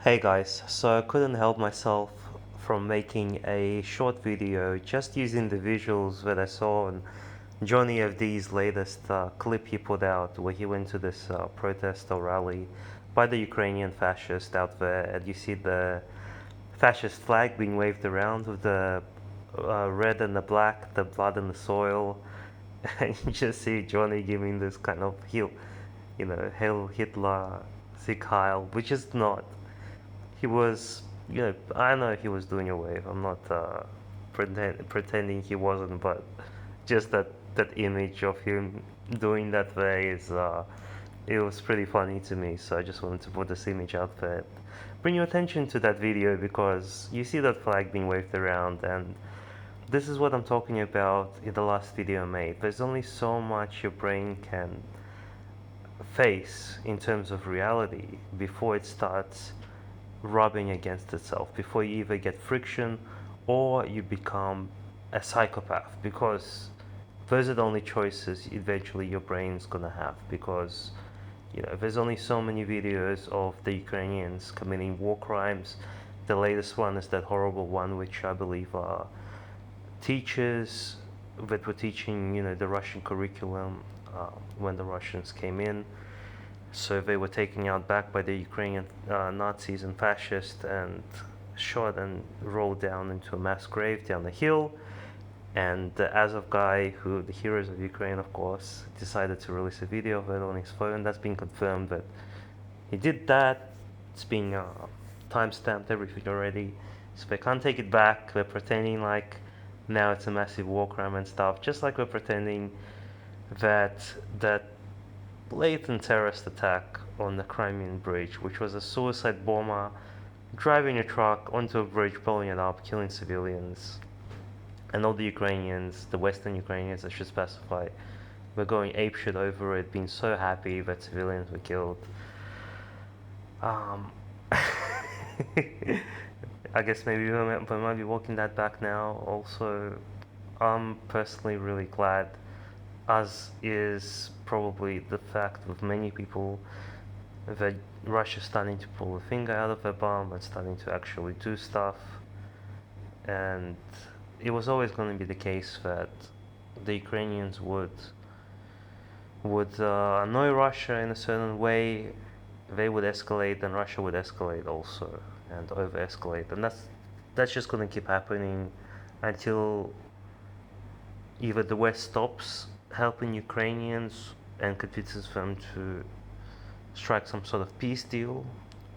Hey guys, so I couldn't help myself from making a short video just using the visuals that I saw on Johnny FD's latest clip he put out where he went to this protest or rally by the Ukrainian fascists out there, and you see the fascist flag being waved around with the red and the black, the blood and the soil, and you just see Johnny giving this kind of Hail Hitler, Sieg Heil, which is not. He was, I know he was doing a wave. I'm not pretending he wasn't, but just that image of him doing that way it was pretty funny to me. So I just wanted to put this image out there, bring your attention to that video because you see that flag being waved around, and this is what I'm talking about in the last video I made. There's only so much your brain can face in terms of reality before it starts rubbing against itself, before you either get friction or you become a psychopath, because those are the only choices eventually your brain's gonna have. Because there's only so many videos of the Ukrainians committing war crimes. The latest one is that horrible one which I believe are teachers that were teaching the Russian curriculum when the Russians came in. So they were taken out back by the Ukrainian Nazis and fascists and shot and rolled down into a mass grave down the hill. And the Azov guy, who the heroes of Ukraine, of course, decided to release a video of it on his phone. That's been confirmed that he did that. It's being time-stamped, everything already. So they can't take it back. They're pretending like now it's a massive war crime and stuff, just like we're pretending that blatant terrorist attack on the Crimean Bridge, which was a suicide bomber driving a truck onto a bridge, blowing it up, killing civilians. And all the Ukrainians, the Western Ukrainians, I should specify, were going apeshit over it, being so happy that civilians were killed. I guess maybe we might be walking that back now. Also, I'm personally really glad, as is probably the fact with many people, that Russia's starting to pull a finger out of their bum and starting to actually do stuff. And it was always going to be the case that the Ukrainians would annoy Russia in a certain way. They would escalate, and Russia would escalate also, and over-escalate, and that's just going to keep happening until either the West stops helping Ukrainians and convinces them to strike some sort of peace deal,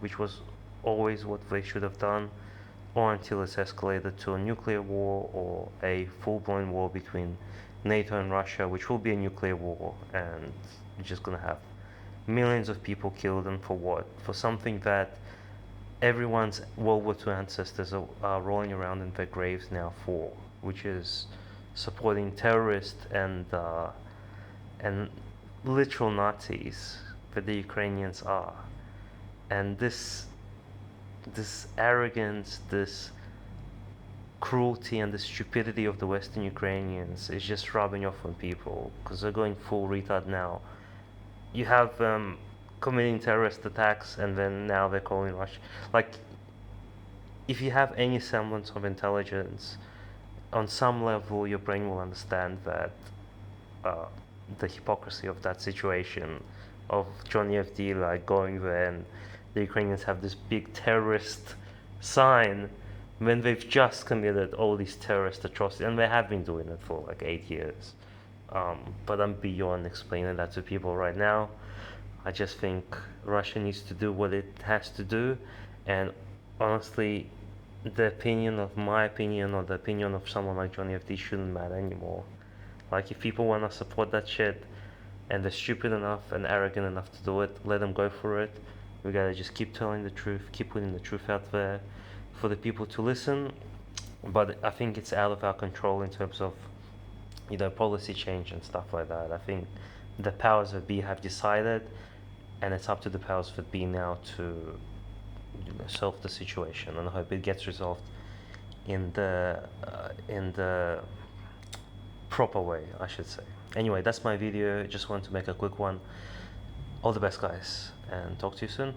which was always what they should have done, or until it's escalated to a nuclear war or a full-blown war between NATO and Russia, which will be a nuclear war, and you're just going to have millions of people killed. And for what? For something that everyone's World War II ancestors are rolling around in their graves now for, which is supporting terrorists and literal Nazis that the Ukrainians are. And this arrogance, this cruelty and the stupidity of the Western Ukrainians is just rubbing off on people, because they're going full retard now. You have them committing terrorist attacks, and then now they're calling Russia. Like, if you have any semblance of intelligence, on some level your brain will understand that the hypocrisy of that situation, of Johnny FD like going there, and the Ukrainians have this big terrorist sign when they've just committed all these terrorist atrocities, and they have been doing it for like 8 years. But I'm beyond explaining that to people right now. I just think Russia needs to do what it has to do, and honestly, my opinion or the opinion of someone like Johnny FD shouldn't matter anymore. Like, if people want to support that shit and they're stupid enough and arrogant enough to do it, let them go for it. We gotta just keep telling the truth, keep putting the truth out there for the people to listen. But I think it's out of our control in terms of policy change and stuff like that. I think the powers that be have decided, and it's up to the powers that be now to solve the situation, and I hope it gets resolved in the proper way, I should say. Anyway, that's my video. Just wanted to make a quick one. All the best, guys, and talk to you soon.